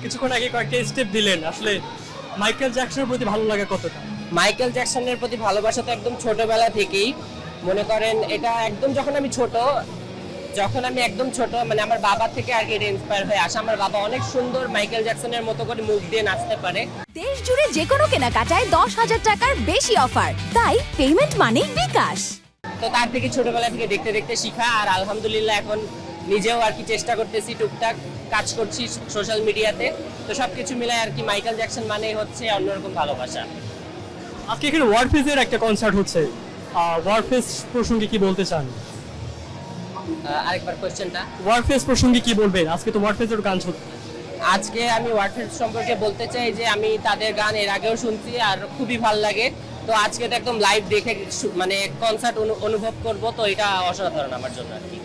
কিছুক্ষণ আগে কয়েকটা স্টেপ দিলেন, আসলে মাইকেল জ্যাকসনের প্রতি ভালো লাগা কতটা? মাইকেল জ্যাকসনের প্রতি ভালোবাসা তো একদম ছোটবেলা থেকেই। মনে করেন এটা একদম যখন আমি একদম ছোট মানে আমার বাবা থেকে আর কি এটা ইন্সপায়ার হয়ে আসে। আমার বাবা অনেক সুন্দর মাইকেল জ্যাকসনের মতো করে মুভ দিয়ে নাচতে পারে। দেশ জুড়ে যে কোনো কেনাকাটায় 10,000 টাকার বেশি অফার, তাই পেমেন্ট মানেই বিকাশ। তো তার থেকে ছোটবেলা থেকে দেখতে দেখতে শিখা, আর আলহামদুলিল্লাহ এখন নিজেও আর কি চেষ্টা করতেছি, টুকটাক কাজ করছি সোশ্যাল মিডিয়াতে। তো সবকিছু মিলাই আর কি মাইকেল জ্যাকসন মানেই হচ্ছে অন্যরকম ভালোবাসা। আজকে এখানে ওয়ারফেজের একটা কনসার্ট হচ্ছে, ওয়ারফেজ প্রসঙ্গে কি বলতে চান? আরেকবার কোশ্চেনটা। ওয়ারফেজ প্রসঙ্গে কি বলবেন? আজকে তো ওয়ারফেজের গান হচ্ছে। আজকে আমি ওয়ারফেজ সম্পর্কে বলতে চাই যে আমি তাদের গান এর আগেও শুনছি আর খুবই ভালো লাগে। তো আজকে তো একদম লাইভ দেখে মানে কনসার্ট অনুভব করব, তো এটা অসাধারণ আমার জন্য আর কি।